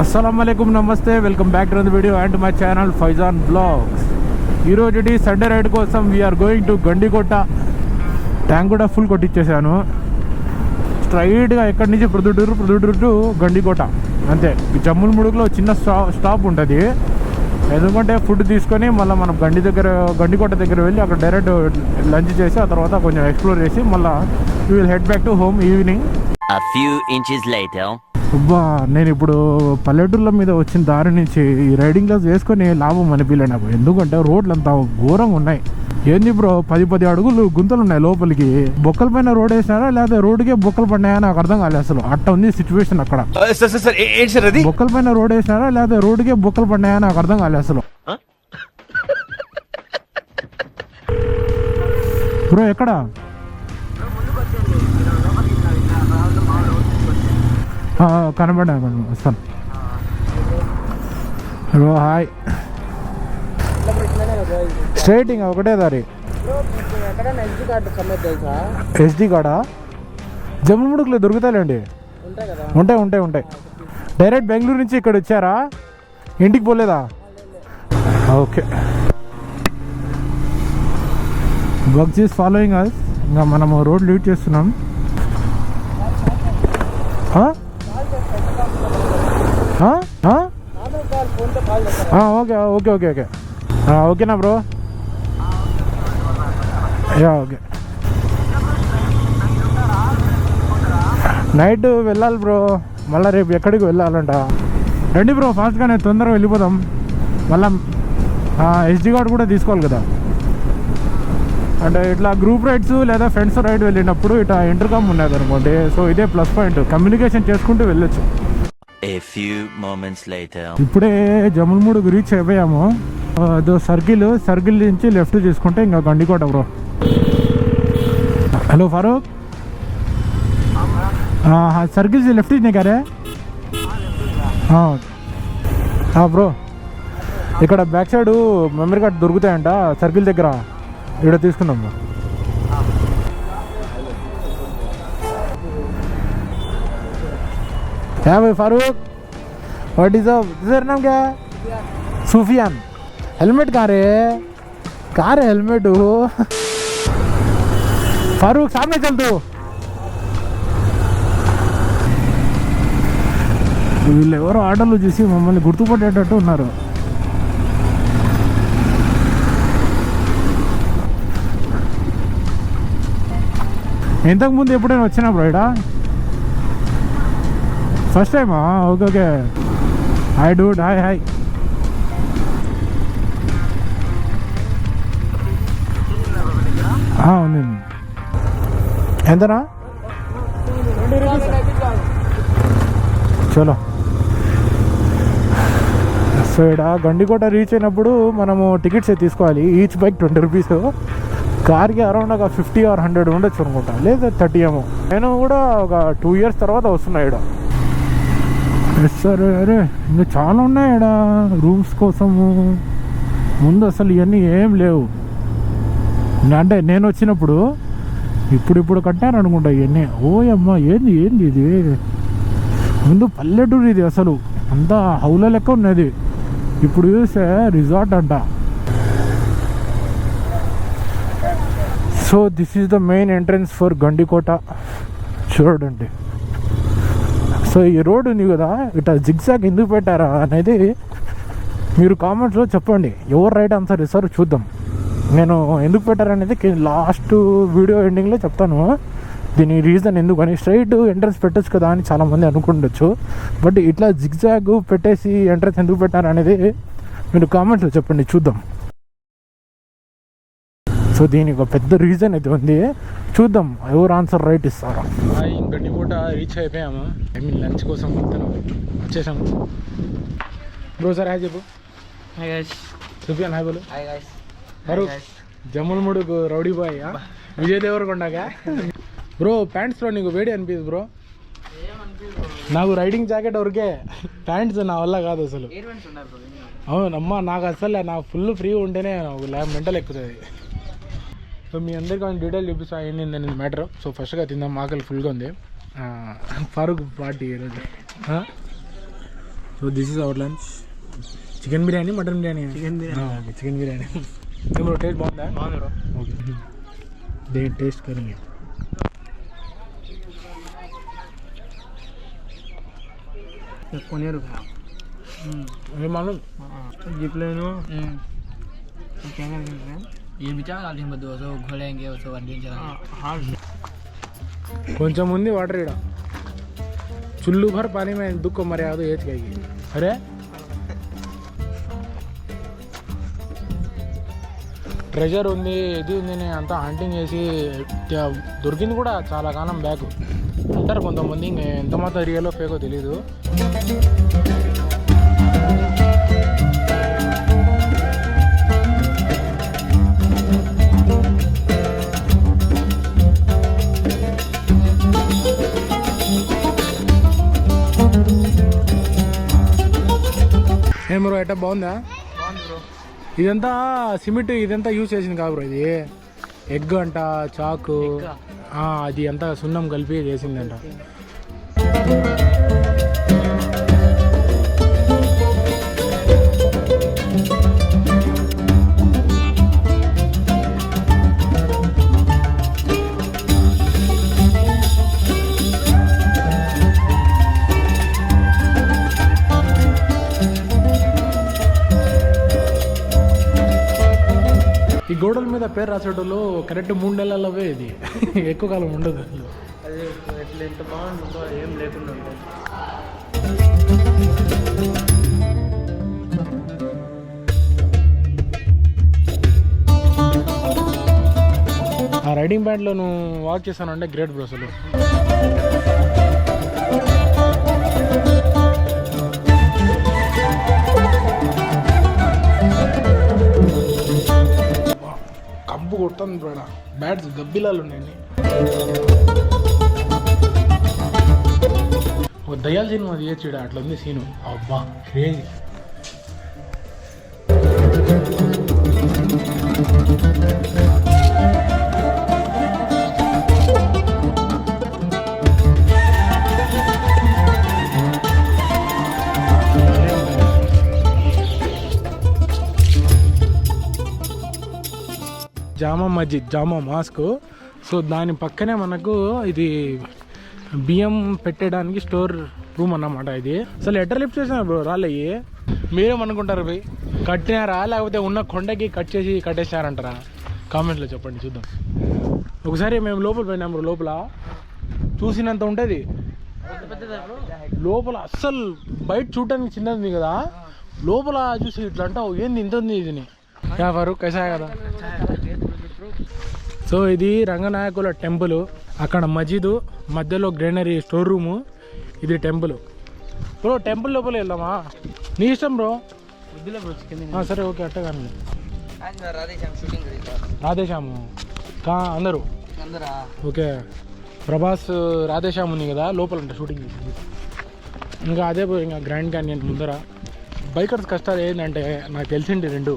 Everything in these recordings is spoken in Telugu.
अस्सलामुअलैकुम, नमस्ते, welcome back to the video and my channel Faizan blogs. Sunday ride कोसम we are going to Gandikota tank కూడా ఫుల్ కొట్టించేసాను। స్ట్రైట్గా ఎక్కడి నుంచి ప్రొద్దుటూరు టు గండికోట అంతే। జమ్ములమడుగులో చిన్న స్టాప్ ఉంటుంది, ఎందుకంటే ఫుడ్ తీసుకొని మళ్ళీ మనం గండికోట దగ్గర వెళ్ళి అక్కడ డైరెక్ట్ లంచ్ చేసి ఆ తర్వాత కొంచెం ఎక్స్ప్లోర్ చేసి మళ్ళీ we will head back to home evening. అబ్బా, నేను ఇప్పుడు పల్లెటూర్ల మీద వచ్చిన దారి నుంచి ఈ రైడింగ్ క్లాస్ వేసుకొని లాభం అనిపించలే నాకు, ఎందుకంటే రోడ్లు అంతా ఘోరంగా ఉన్నాయి। ఏంది బ్రో, 10 అడుగులు గుంతలు ఉన్నాయి లోపలికి। బొక్కల పైన రోడ్ వేసినారా లేదా రోడ్డుకే బొక్కలు పడినాయా నాకు అర్థం కాలేదు అసలు, అట్ట ఉంది సిచ్యువేషన్ అక్కడ। బొక్కల పైన రోడ్ వేసినారా లేదా రోడ్డుకే బొక్కలు పడినాయా నాకు అర్థం కాలేదు అసలు। బ్రో ఎక్కడ? కనబడా వస్తాను బ్రో, హాయ్। స్ట్రైట్ ఇంకా ఒకటే దారి। ఎస్డి కార్డా జమ్ములమడుగులో దొరుకుతాయిలేండి, ఉంటాయి। డైరెక్ట్ బెంగళూరు నుంచి ఇక్కడ వచ్చారా? ఇంటికి పోలేదా? Okay, bugs is following us. ఇంకా మనము రోడ్ లీడ్ చేస్తున్నాం। ఓకే ఓకేనా బ్రో? Ya okay. నైట్ వెళ్ళాలి బ్రో, మళ్ళీ రేపు ఎక్కడికి వెళ్ళాలంట। రండి బ్రో, ఫాస్ట్గానే తొందరగా వెళ్ళిపోదాం। మళ్ళీ ఎస్డి కార్డ్ కూడా తీసుకోవాలి కదా, అంటే ఇట్లా గ్రూప్ రైడ్స్ లేదా ఫ్రెండ్స్ రైడ్ వెళ్ళినప్పుడు ఇట్లా ఇంటర్కామ్ ఉన్నది అనుకోండి, సో ఇదే ప్లస్ పాయింట్, కమ్యూనికేషన్ చేసుకుంటూ వెళ్ళొచ్చు। ఇప్పుడే జమ్ములమడుగు రీచ్ అయిపోయాము। అదో సర్కిల్ నుంచి లెఫ్ట్ తీసుకుంటే ఇంకా Gandikota bro. Hello Farooq, circle से लेफ्ट नहीं कह रहे? బ్రో ఇక్కడ బ్యాక్ సైడ్ మెమరీ కార్డ్ దొరుకుతాయంట సర్కిల్ దగ్గర, ఇక్కడ తీసుకుందాం బ్రో। क्या भाई फारूक, व्हाट इज तेरा नाम क्या है? सूफियान। हेलमेट कहाँ रे हेलमेट? फारूक सामने चल तू। వీళ్ళు ఎవరో ఆటోలు చూసి మమ్మల్ని గుర్తుపట్టేటట్టు ఉన్నారు। ఇంతకుముందు ఎప్పుడైనా వచ్చినా బ్రో ఇడా? ఫస్ట్ టైమా? Okay hi Dude, hi. ఉంది, ఎంతనా? చలో। సో ఇక్కడ గండికోట రీచ్ అయినప్పుడు మనము టికెట్స్ తీసుకోవాలి, ఈచ్ బైక్ 20 రూపీస్। కార్కి అరౌండ్ ఒక 50 or 100 ఉండొచ్చు అనుకుంటా, లేదా 30 ఏమో। నేను కూడా ఒక 2 years తర్వాత వస్తున్నా ఇక్కడ। సరే, అరే ఇంకా చాలా ఉన్నాయి ఇక్కడ రూమ్స్ కోసము, ముందు అసలు ఇవన్నీ ఏం లేవు, అంటే నేను వచ్చినప్పుడు ఇప్పుడు కట్టారు అనుకుంటా ఇవన్నీ। ఓయమ్మా, ఏంది ఇది, ముందు పల్లెటూరు ఇది, అసలు అంతా హౌల లెక్క ఉన్నది, ఇప్పుడు చూస్తే రిసార్ట్ అంట। So this is the main entrance for Gandikota, చూడండి। సో ఈ రోడ్ ఉంది కదా, ఇట్లా జిగ్జాగ్ ఎందుకు పెట్టారా అనేది మీరు కామెంట్స్లో చెప్పండి, ఎవరు రైట్ ఆన్సర్ ఇస్తారో చూద్దాం। నేను ఎందుకు పెట్టారనేది లాస్ట్ వీడియో ఎండింగ్లో చెప్తాను, దీని రీజన్ ఎందుకని। స్ట్రైట్ ఎంట్రన్స్ పెట్టచ్చు కదా అని చాలామంది అనుకుండొచ్చు, బట్ ఇట్లా జిగ్జాగ్ పెట్టేసి ఎంట్రన్స్ ఎందుకు పెట్టారు అనేది మీరు కామెంట్స్లో చెప్పండి, చూద్దాం। సో దీనికి ఒక పెద్ద రీజన్ అయితే ఉంది, చూద్దాం ఎవరు ఆన్సర్ రైట్ ఇస్తారో। గండికోట రీచ్ అయిపోయాము, లంచ్ కోసం వచ్చేసాము। బ్రో సార్ హాయ్ చెప్పు। హాయ్ గైస్, సుఫియాన్ హాయ్ బోలు। Hi guys. Farooq Jammalamadugu rowdy boy, Vijay దేవరకొండగా। బ్రో ప్యాంట్స్లో నీకు వేడి అనిపిస్తుంది బ్రో? నాకు రైడింగ్ జాకెట్ వరకే, ప్యాంట్స్ నా వల్ల కాదు అసలు। అవునమ్మా, నాకు అసలు నా ఫుల్ ఫ్రీ ఉంటేనే నాకు మెంటల్ ఎక్కుతుంది। సో మీ అందరికీ కొంచెం డీటెయిల్ చూపిస్తా ఏంటి అనేది మ్యాటర్. సో ఫస్ట్గా తిందాం, ఆకలి ఫుల్గా ఉంది. ఫారూక్ పార్టీ ఈరోజు. So this is our lunch. Chicken biryani, mutton biryani? Chicken biryani. Bro taste బాగుందా? ఓకే, దే టేస్ట్ కరెంगे. ये मालूम जीप लेनो क्या करेंगे? ये बिचार डाल देंगे, दो सौ घोलेंगे, उसको वनडे चलाएंगे. हाँ కొంచెం ఉంది వాటర్ ఇక్కడ. चुल्लू भर पानी में दुख को मरे तो ये चाहिए. अरे ట్రెజర్ ఉంది, ఇది ఉంది, నేను అంతా హంటింగ్ చేసి దొరికింది కూడా చాలా కాలం బ్యాక్. ఉంటారు కొంతమంది, ఇంకా ఎంత మాత్రం రియలో ఫేకో తెలీదు. ఏం బ్రో ఎట్టా బాగుందా? ఇదంతా సిమెంట్ ఇదంతా యూజ్ చేసింది కాదు బ్రో, ఇది ఎగ్ అంట, చాకు, అది అంతా సున్నం కలిపి చేసిందంట. ఈ గోడల మీద పేరు రాసేటోళ్ళు కరెక్ట్ 3 నెలలవే, ఇది ఎక్కువ కాలం ఉండదు. అదే ఎట్లా ఎంత బాగుంటుందో ఏం లేకుండా ఉంటుంది. ఆ రైడింగ్ బ్యాండ్లో నువ్వు వాక్ చేశానంటే గ్రేట్ బ్రో అసలు. కంపు కొడుతుంది బ్రో, బ్యాట్స్ గబ్బిలాలు ఉన్నాయి. ఒక దయాల సినిమా తీయచ్చుడ, అట్లా ఉంది సీను. అబ్బా క్రేజీ. జామా మస్జిద్, జామా మాస్క్. సో దాని పక్కనే మనకు ఇది బియ్యం పెట్టడానికి స్టోర్ రూమ్ అన్నమాట. ఇది అసలు ఎట్లా లిఫ్ట్ చేసినారు బ్రో రాళ్ళయ్యి? మీరేమనుకుంటారు పోయి కట్టినారా లేకపోతే ఉన్న కొండకి కట్ చేసి కట్టేసారంటారా? కామెంట్లో చెప్పండి చూద్దాం. ఒకసారి మేము లోపల పోయినాం బ్రో, లోపల చూసినంత ఉంటుంది లోపల. అస్సలు బయట చూడటానికి చిన్నది కదా, లోపల చూసి ఇట్లా అంటావు ఏంది ఇంత ఉంది ఇది. యా ఫరూక్ కైసా కదా. సో ఇది రంగనాయకుల టెంపుల్, అక్కడ మస్జిద్, మధ్యలో గ్రీనరీ స్టోర్ రూము, ఇది టెంపుల్. బ్రో టెంపుల్ లోపల వెళ్దామా? నీ ఇష్టం బ్రో. సరే ఓకే అట్ట కానీ. రాధేశ్యాము అందరూ ఓకే. ప్రభాస్ రాధేశ్యామ్ ఉంది కదా లోపల అంటే షూటింగ్ చేసింది. ఇంకా అదే ఇంకా గ్రాండ్ క్యానియన్ ముందర. బైకర్స్ కష్టాలు ఏంటంటే నాకు తెలిసింది రెండు,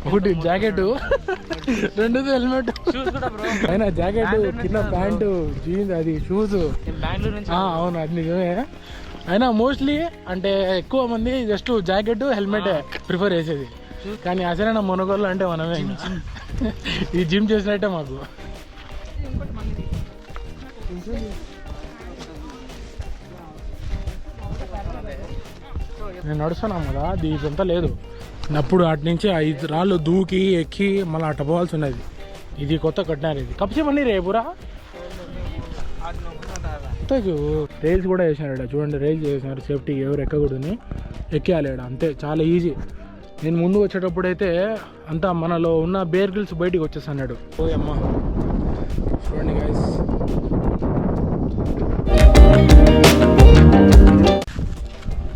ఒకటి జాకెట్, రెండోది హెల్మెట్. అయినా జాకెట్ కింద ప్యాంటు, జీన్స్, అది షూస్. అవును అది నిజమే. అయినా మోస్ట్లీ అంటే ఎక్కువ మంది జస్ట్ జాకెట్ హెల్మెట్ ప్రిఫర్ చేసేది. కానీ అసలైన మొనగోళ్ళు అంటే మనమే. ఈ జిమ్ చేసినట్టే మాకు. నేను నడుస్తున్నాం కదా, ఇదంతా లేదు. అప్పుడు అటు నుంచి 5 రాళ్ళు దూకి ఎక్కి మళ్ళీ అట్ట పోవాల్సి ఉన్నది. ఇది కొత్త కట్టినారు. ఇది కప్సే మళ్ళీ రేపురా రైల్స్ కూడా వేసినారు చూడండి. రైల్స్ చేసినారు సేఫ్టీ, ఎవరు ఎక్కకూడదని. ఎక్కేయాలి అంతే, చాలా ఈజీ. నేను ముందు వచ్చేటప్పుడు అయితే అంతా మనలో ఉన్న బేర్ గ్రిల్స్ బయటికి వచ్చేస్తున్నాడు. ఓ అమ్మ చూడండి గైస్.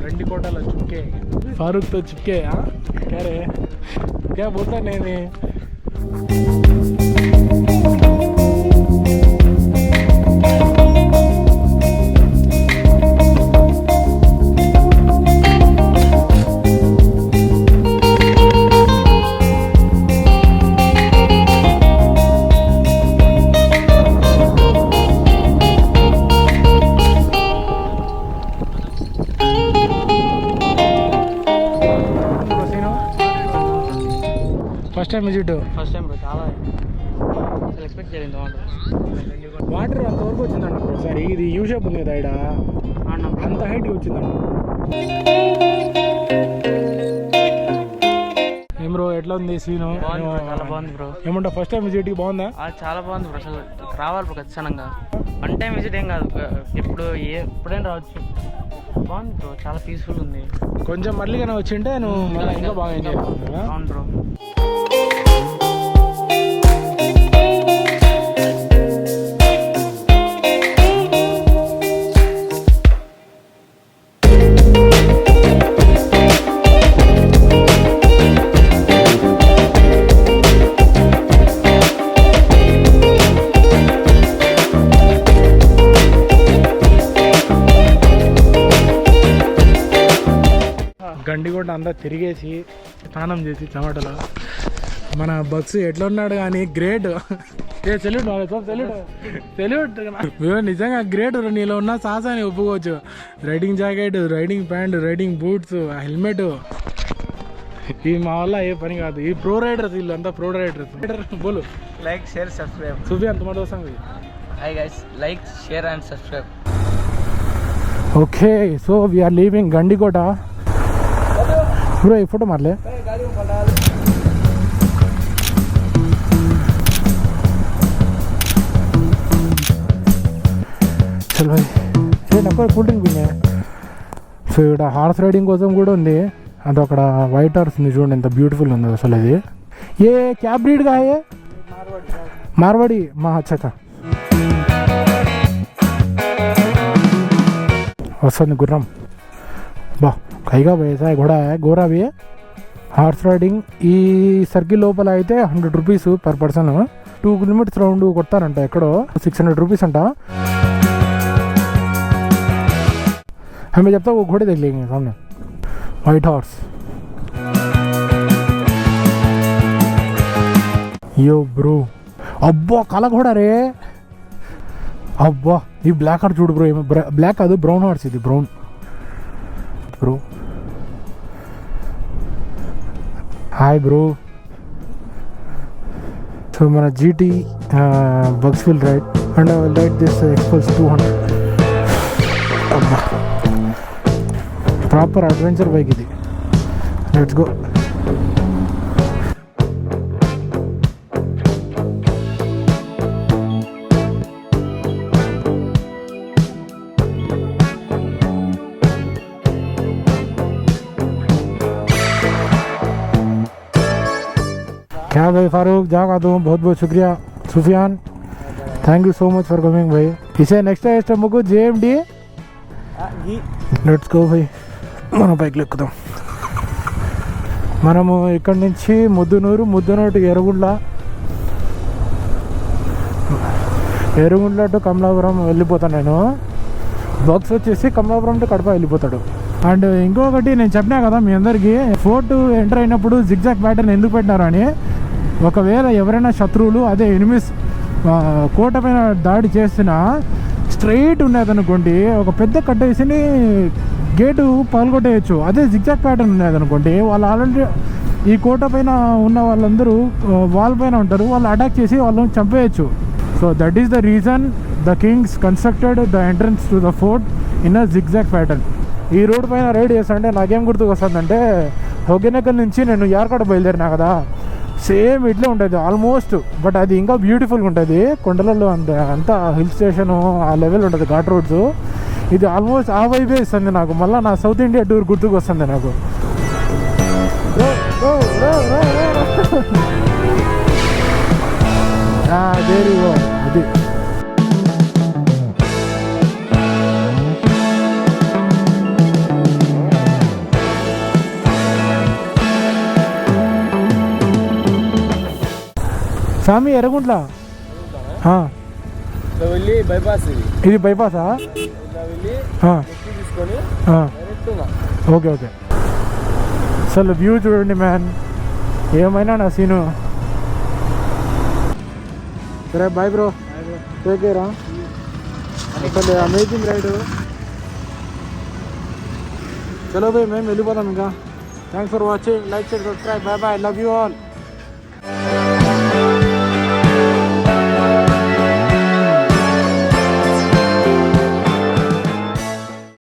गंडीकोटा चुपके फारूक तो चुपके क्या रे क्या बोलता नहीं time visit. First time bro, చాలా అసలు ఎక్స్పెక్ట్ చేయలేదు వాటర్ అంతవరకు వచ్చిందండి బ్రో. సరే ఇది యూ షేప్ ఉంది కదా ఇక్కడ, అంత హైట్కి వచ్చిందండి. ఏం బ్రో ఎట్లా ఉంది సీను? చాలా బాగుంది బ్రో. ఏమంటా ఫస్ట్ టైం విజిట్కి బాగుందా? చాలా బాగుంది బ్రో, అసలు రావాలి బ్రో ఖచ్చితంగా. వన్ టైం విజిట్ ఏం కాదు, ఎప్పుడైనా రావచ్చు. బాగుంది బ్రో, చాలా పీస్ఫుల్ ఉంది. కొంచెం మళ్ళీగానే వచ్చింటే నువ్వు మళ్ళీ ఇంకా బాగా ఎంజాయ్ చేస్తావు. అవును బ్రో. గండికోట అంతా తిరిగేసి స్నానం చేసి చెమటలో మన బస్సు ఎట్లా ఉన్నాడు కానీ గ్రేట్. సెల్యూట్ సెల్యూట్ నిజంగా గ్రేట్. నీలో ఉన్న సాహసాన్ని ఒప్పుకోవచ్చు. Riding jacket, riding pant, riding boots, helmet, ఇవి మా వల్ల ఏ పని కాదు. ఈ ప్రో రైడర్స్ వీళ్ళు అంతా ప్రో రైడర్స్. బోలు లైక్ షేర్ సబ్స్క్రైబ్. సుఫీ అంత మాట వస్తుంది. Hi guys, like share and subscribe. Okay, so we're leaving Gandikota. Bro एक फोटो मार ले. चल भाई ये నాకు కూల్ డ్రింక్ పిన్నే. సో ఇక్కడ హార్స్ రైడింగ్ కోసం కూడా ఉంది. అది అక్కడ వైట్ హార్స్ ఉంది చూడండి, ఎంత బ్యూటిఫుల్ ఉంది అసలు. అది ఏ క్యా బ్రీడ్ గా है? मारवाड़ी మా अच्छा వస్తుంది గుర్రం. బా కైగా వేసా घोड़ा है, घोड़ा भी है. హార్స్ రైడింగ్ ఈ సర్కిల్ లోపల అయితే 100 rupees per person. 2 kilometres round కొడతారంట, ఎక్కడో 600 రూపీస్ అంట. हमें जब तक वो घोड़े देख लेंगे सामने. White horse. यो ब्रो, అబ్బా కాల ఘోడా రే. అబ్బా ఈ బ్లాక్ హార్స్ చూడు బ్రో. బ్లాక్ కాదు, బ్రౌన్ హార్స్. ఇది brown bro. Hi bro. So మన GT bugs will ride and I will ride this Xpulse 200. అబ్బా ప్రాపర్ అడ్వెంచర్ బైక్ ఇది. Let's go. क्या भाई फारूक जागा दो. बहुत बहुत शुक्रिया Sufiyan. Thank you so much for coming भाई. इसे नेक्स्ट है मुझको JMD. లెట్స్ గో భాయ్. మన బైక్లో ఎక్కుదాం. మనము ఇక్కడి నుంచి ముద్దునూరు ఎరుగుండ్ల టు కమలాపురం వెళ్ళిపోతాను నేను. బాక్స్ వచ్చేసి కమలాపురం టు కడప వెళ్ళిపోతాడు. అండ్ ఇంకొకటి నేను చెప్పినా కదా మీ అందరికీ, ఫోర్ట్ ఎంటర్ అయినప్పుడు జిగ్జాగ్ ప్యాటర్న్ ఎందుకు పెట్టినారు అని. ఒకవేళ ఎవరైనా శత్రువులు అదే ఎనిమిస్ కోట పైన దాడి చేసినా స్ట్రైట్ ఉండేదనుకోండి, ఒక పెద్ద కట్టేసి గేటు పగలగొట్టేయచ్చు. అదే జిగ్జాగ్ ప్యాటర్న్ ఉండేదనుకోండి, వాళ్ళు ఆల్రెడీ ఈ కోట పైన ఉన్న వాళ్ళందరూ వాల్ పైన ఉంటారు, వాళ్ళు అటాక్ చేసి వాళ్ళని చంపేయచ్చు. So that is the reason the kings constructed the entrance to the fort in a zigzag pattern. ఈ రోడ్ పైన రైడ్ చేస్తుంటే నాకేం గుర్తుకు వస్తుందంటే, హొగెనకల్ నుంచి నేను యార్కాడ బయలుదేరినా కదా, సేమ్ ఇట్లే ఉంటుంది ఆల్మోస్ట్. బట్ అది ఇంకా బ్యూటిఫుల్గా ఉంటుంది. కొండలలో అంతా హిల్ స్టేషను ఆ లెవెల్ ఉంటుంది, ఘాట్ రోడ్స్. ఇది ఆల్మోస్ట్ ఆ వైపే ఇస్తుంది నాకు. మళ్ళీ నా సౌత్ ఇండియా టూర్ గుర్తుకు వస్తుంది నాకు. అది స్వామి ఎర్రగుంట్ల బైపాస్. ఇది బైపాసా? Okay okay. అసలు వ్యూ చూడండి మ్యాన్, ఏమైనా నా సీను. సరే బాయ్ బ్రో, టేక్ కేర్. అసలు అమేజింగ్ రైడ్. చలో భాయ్ మేము వెళ్ళిపోతాం ఇంకా. Thanks for watching. Like share subscribe. Bye bye. Love you all.